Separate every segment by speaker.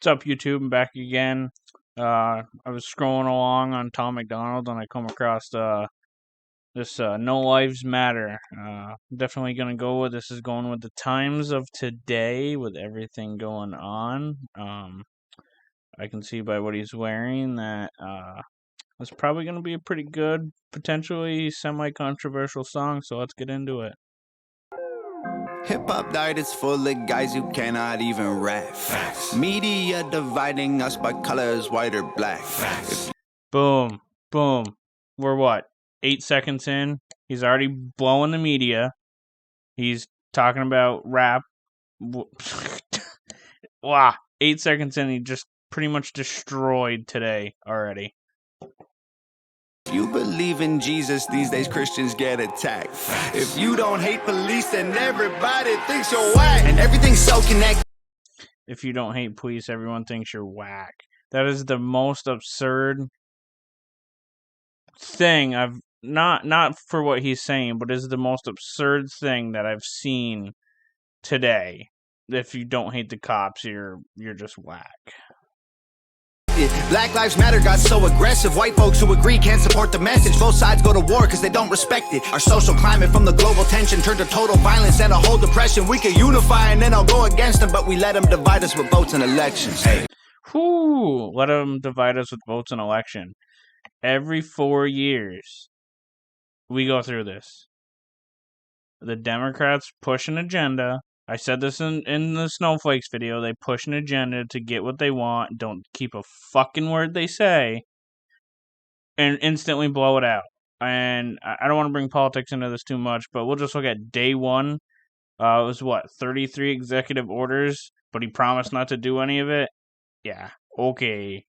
Speaker 1: What's up, YouTube? I'm back again. I was scrolling along on MACDONALD and I come across this No Lives Matter. Definitely gonna go with this. Is going with the times of today with everything going on. I can see by what he's wearing that it's probably gonna be a pretty good, potentially semi-controversial song. So let's get into it.
Speaker 2: Hip-hop diet is full of guys who cannot even rap. Facts. Media dividing us by colors, white or black. Facts.
Speaker 1: Boom. Boom. We're what? 8 seconds in? He's already blowing the media. He's talking about rap. Wow. 8 seconds in, he just pretty much destroyed today already.
Speaker 2: If you believe in Jesus, these days Christians get attacked. If you don't hate police, then everybody thinks you're whack. And everything's so connected.
Speaker 1: If you don't hate police, everyone thinks you're whack. That is the most absurd thing I've not for what he's saying, but is the most absurd thing that I've seen today. If you don't hate the cops, you're just whack.
Speaker 2: Black Lives Matter got so aggressive. White folks who agree can't support the message. Both sides go to war because they don't respect it. Our social climate from the global tension turned to total violence and a whole depression. We could unify and then I'll go against them, but we let them divide us with votes and elections. Hey.
Speaker 1: Whoo, let them divide us with votes and election. Every 4 years, we go through this. The Democrats push an agenda. I said this in the Snowflakes video. They push an agenda to get what they want. Don't keep a fucking word they say. And instantly blow it out. And I don't want to bring politics into this too much, but we'll just look at day one. It was, 33 executive orders, but he promised not to do any of it? Yeah, okay.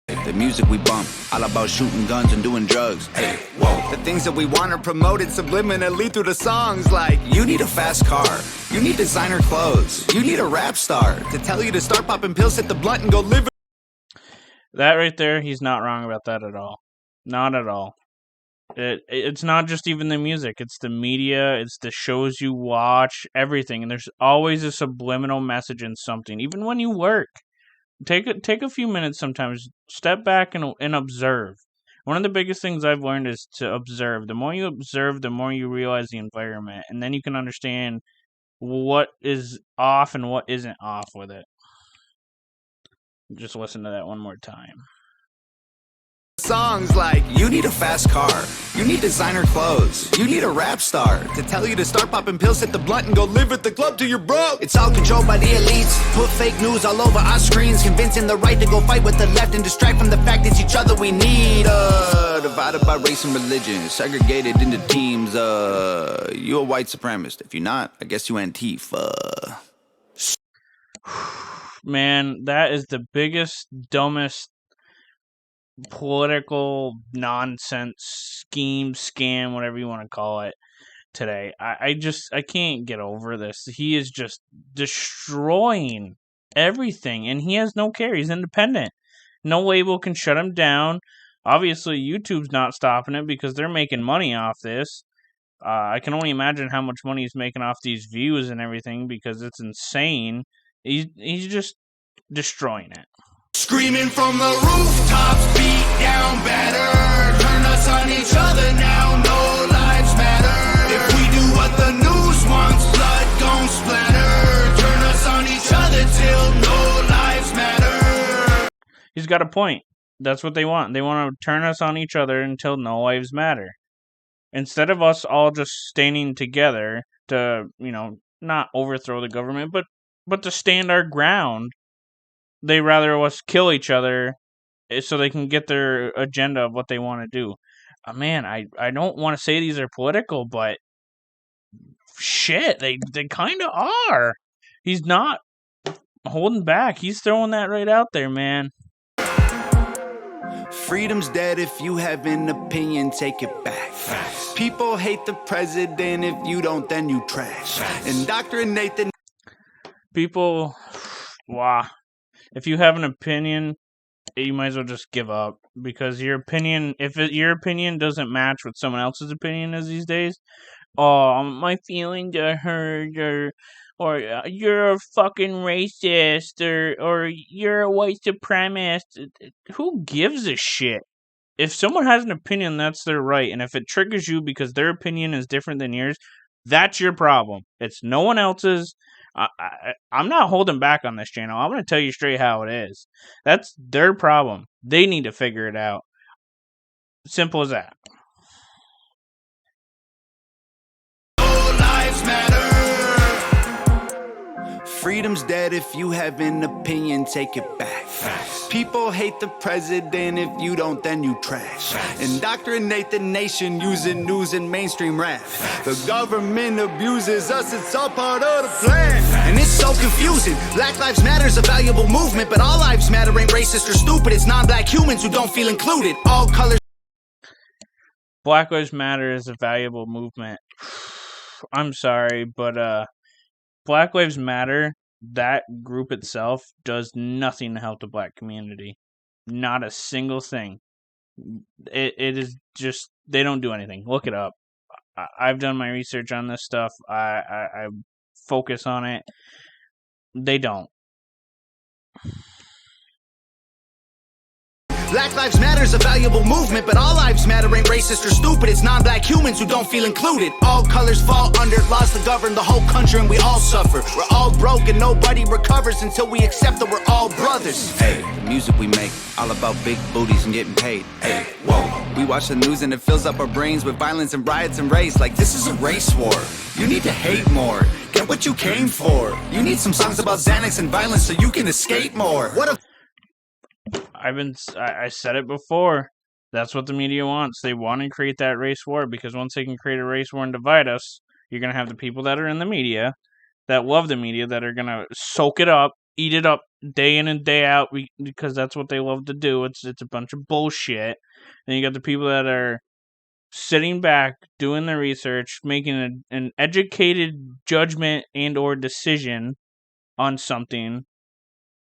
Speaker 2: The music we bump, all about shooting guns and doing drugs. Hey, whoa. The things that we want are promoted subliminally through the songs like, you need a fast car, you need designer clothes, you need a rap star to tell you to start popping pills, hit the blunt and go live.
Speaker 1: That right there, he's not wrong about that at all. Not at all. It's not just even the music, it's the media, it's the shows you watch, everything. And there's always a subliminal message in something, even when you work. Take a few minutes sometimes. Step back and observe. One of the biggest things I've learned is to observe. The more you observe, the more you realize the environment. And then you can understand what is off and what isn't off with it. Just listen to that one more time.
Speaker 2: Songs like, you need a fast car, you need designer clothes, you need a rap star to tell you to start popping pills, hit the blunt and go live at the club till you're broke. It's all controlled by the elites, put fake news all over our screens, convincing the right to go fight with the left and distract from the fact it's each other we need. Divided by race and religion, segregated into teams. You a white supremacist. If you're not, I guess you Antifa.
Speaker 1: Man, that is the biggest, dumbest political nonsense scheme, scam, whatever you want to call it today. I can't get over this. He is just destroying everything and he has no care. He's independent. No label can shut him down. Obviously YouTube's not stopping it because they're making money off this. I can only imagine how much money he's making off these views and everything because it's insane. He's just destroying it.
Speaker 2: Screaming from the rooftops, beat down better. Turn us on each other now, no lives matter. If we do what the news wants, blood gon' splatter. Turn us on each other till no lives matter.
Speaker 1: He's got a point. That's what they want. They want to turn us on each other until no lives matter. Instead of us all just standing together to, not overthrow the government, but to stand our ground, they rather us kill each other so they can get their agenda of what they want to do. Man, I don't want to say these are political, but shit, they kind of are. He's not holding back. He's throwing that right out there, man.
Speaker 2: Freedom's dead. If you have an opinion, take it back. Facts. People hate the president. If you don't, then you trash. Facts. Indoctrinate the
Speaker 1: people. Wow. If you have an opinion, you might as well just give up because your opinion, your opinion doesn't match what someone else's opinion is these days, oh, my feelings are hurt, or or you're a fucking racist, or you're a white supremacist. Who gives a shit? If someone has an opinion, that's their right, and if it triggers you because their opinion is different than yours, that's your problem. It's no one else's. I'm not holding back on this channel. I'm going to tell you straight how it is. That's their problem. They need to figure it out. Simple as that.
Speaker 2: All lives matter. Freedom's dead. If you have an opinion, take it back. Facts. People hate the president. If you don't, then you trash. Facts. Indoctrinate the nation using news and mainstream rap. Facts. The government abuses us. It's all part of the plan. Facts. And it's so confusing. Black Lives Matter is a valuable movement, but all lives matter ain't racist or stupid. It's non-black humans who don't feel included. All colors.
Speaker 1: Black Lives Matter is a valuable movement. I'm sorry, but Black Lives Matter, that group itself, does nothing to help the black community. Not a single thing. It is just, they don't do anything. Look it up. I've done my research on this stuff. I focus on it. They don't.
Speaker 2: Black Lives Matter is a valuable movement, but all lives matter ain't racist or stupid. It's non-black humans who don't feel included. All colors fall under laws that govern the whole country, and we all suffer. We're all broke and nobody recovers until we accept that we're all brothers. Hey, the music we make, all about big booties and getting paid. Hey, whoa. We watch the news and it fills up our brains with violence and riots and race. Like this is a race war. You need to hate more. Get what you came for. You need some songs about Xanax and violence so you can escape more. What a
Speaker 1: I said it before. That's what the media wants. They want to create that race war, because once they can create a race war and divide us, you're going to have the people that are in the media, that love the media, that are going to soak it up, eat it up day in and day out, because that's what they love to do. It's a bunch of bullshit. And you got the people that are sitting back, doing the research, making an educated judgment and or decision on something,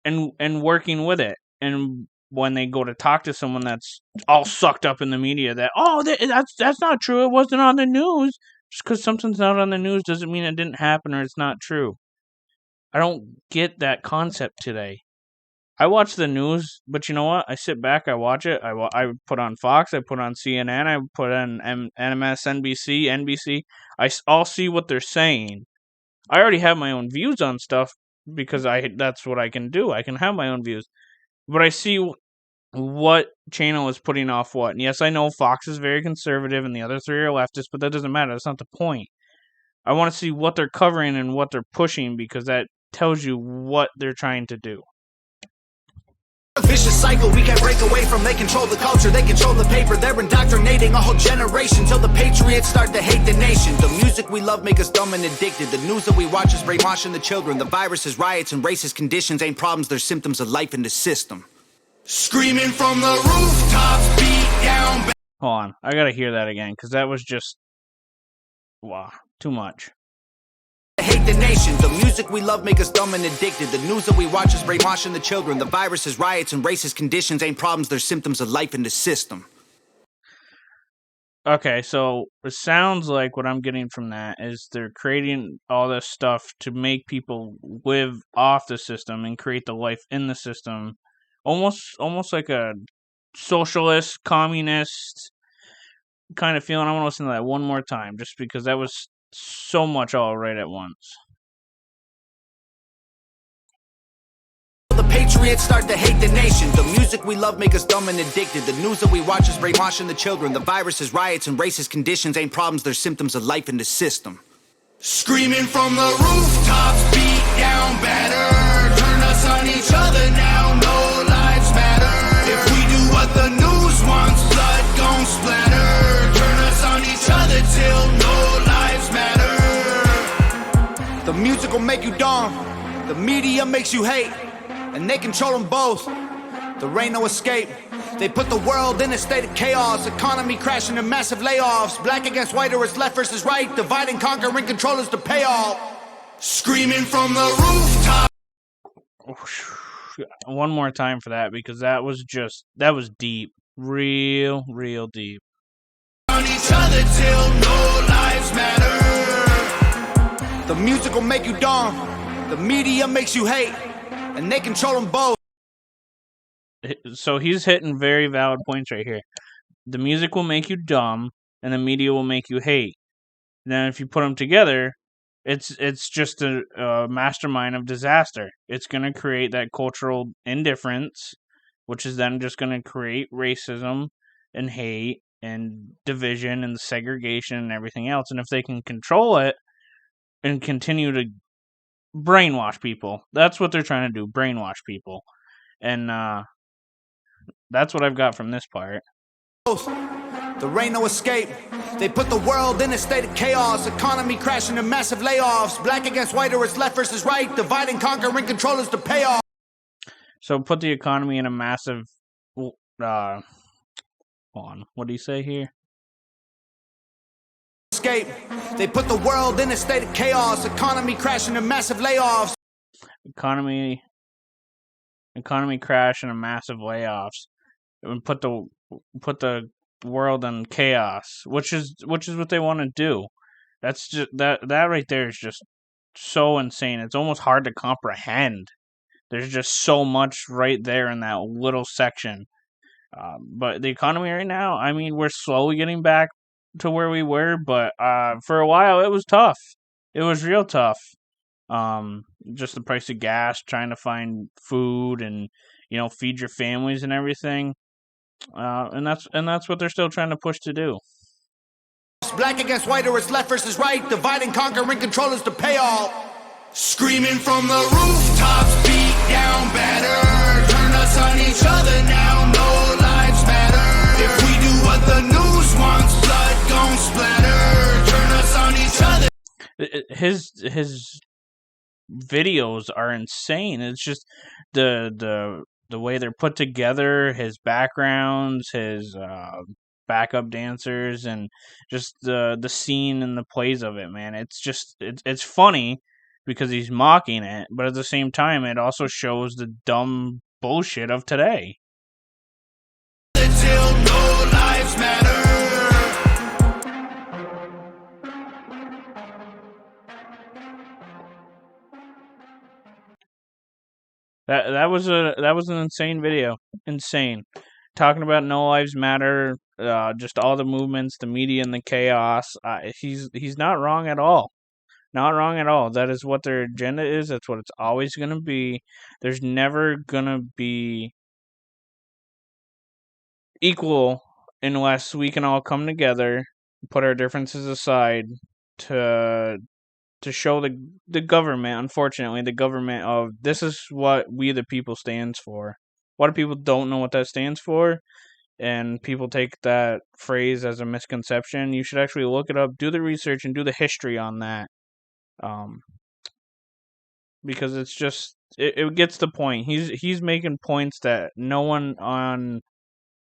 Speaker 1: and working with it. And when they go to talk to someone that's all sucked up in the media, that's not true, it wasn't on the news. Just because something's not on the news doesn't mean it didn't happen or it's not true. I don't get that concept today. I watch the news, but you know what? I sit back, I watch it. I put on Fox, I put on CNN, I put on MSNBC, NBC. I'll see what they're saying. I already have my own views on stuff because that's what I can do. I can have my own views. But I see what channel is putting off what. And yes, I know Fox is very conservative and the other three are leftist, but that doesn't matter. That's not the point. I want to see what they're covering and what they're pushing, because that tells you what they're trying to do.
Speaker 2: A vicious cycle we can't break away from. They control the culture, they control the paper. They're indoctrinating a whole generation till the patriots start to hate the nation. The music we love make us dumb and addicted. The news that we watch is brainwashing the children. The viruses, riots, and racist conditions ain't problems, they're symptoms of life in the system. Screaming from the rooftops, beat down.
Speaker 1: Hold on, I gotta hear that again, because that was just, wow, too much.
Speaker 2: Hate the nation. The music we love make us dumb and addicted. The news that we watch is brainwashing the children. The viruses, riots, and racist conditions ain't problems, they're symptoms of life in the system.
Speaker 1: Okay, so it sounds like what I'm getting from that is they're creating all this stuff to make people live off the system and create the life in the system. Almost like a socialist, communist kind of feeling. I want to listen to that one more time, just because that was so much all right at once.
Speaker 2: The patriots start to hate the nation. The music we love make us dumb and addicted. The news that we watch is brainwashing the children. The viruses, riots, and racist conditions ain't problems, they're symptoms of life in the system. Screaming from the rooftops, beat down better. Turn us on each other now, no lives matter. If we do what the news wants, blood gon' splatter. Turn us on each other till no lives matter. The music will make you dumb. The media makes you hate. And they control them both. There ain't no escape. They put the world in a state of chaos. Economy crashing and massive layoffs. Black against white, or it's left versus right. Divide and conquer and control is the payoff. Screaming from the rooftop.
Speaker 1: One more time for that, because that was deep. Real deep.
Speaker 2: On each other till no lives matter. The The music will make you dumb, the media makes you hate, and they control them both.
Speaker 1: So he's hitting very valid points right here. The music will make you dumb, and the media will make you hate. And then if you put them together, it's just a mastermind of disaster. It's going to create that cultural indifference, which is then just going to create racism and hate and division and segregation and everything else. And if they can control it and continue to brainwash people, that's what they're trying to do, brainwash people. And that's what I've got from this part.
Speaker 2: There ain't no escape. They put the world in a state of chaos. Economy crashing and massive layoffs. Black against white, or it's left versus right. Divide and conquer and control is the payoff.
Speaker 1: So put the economy in a massive... hold on. What do you say here?
Speaker 2: Escape. They put the world in a state of chaos. Economy crashing and massive layoffs.
Speaker 1: Economy crash and a massive layoffs. And put the world in chaos, which is what they want to do. That's just that right there is just so insane. It's almost hard to comprehend. There's just so much right there in that little section. But the economy right now, I mean, we're slowly getting back to where we were, but for a while it was tough. It was real tough. Just the price of gas, trying to find food and, feed your families and everything. And that's what they're still trying to push to do.
Speaker 2: Black against white, or it's left versus right. Divide and conquer and control is the payoff. Screaming from the rooftops, beat down better. Turn us on each other now, no lives matter. If we do what the news wants, blood gon' splatter. Turn us on each other.
Speaker 1: His videos are insane. It's just the way they're put together, his backgrounds, his backup dancers, and just the scene and the plays of it, man. It's just it's funny because he's mocking it, but at the same time it also shows the dumb bullshit of today.
Speaker 2: Until no lives matter.
Speaker 1: That was an insane video. Insane. Talking about No Lives Matter, just all the movements, the media, and the chaos. He's not wrong at all. Not wrong at all. That is what their agenda is. That's what it's always going to be. There's never going to be equal unless we can all come together, put our differences aside to show the government, unfortunately, the government of this is what we the people stands for. A lot of people don't know what that stands for, and people take that phrase as a misconception. You should actually look it up, do the research, and do the history on that. Because it's just it gets the point. He's making points that no one on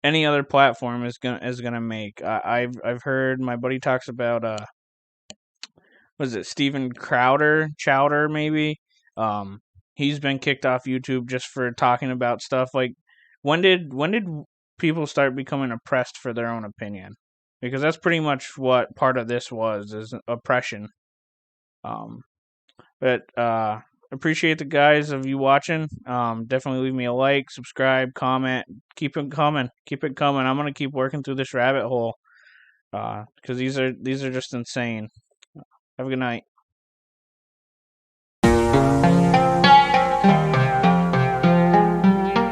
Speaker 1: any other platform is gonna make. I've heard my buddy talks about was it Steven Chowder maybe? He's been kicked off YouTube just for talking about stuff like when did people start becoming oppressed for their own opinion? Because that's pretty much what part of this was, is oppression. But appreciate the guys of you watching. Definitely leave me a like, subscribe, comment, keep it coming. I'm gonna keep working through this rabbit hole because these are just insane. Have a good night.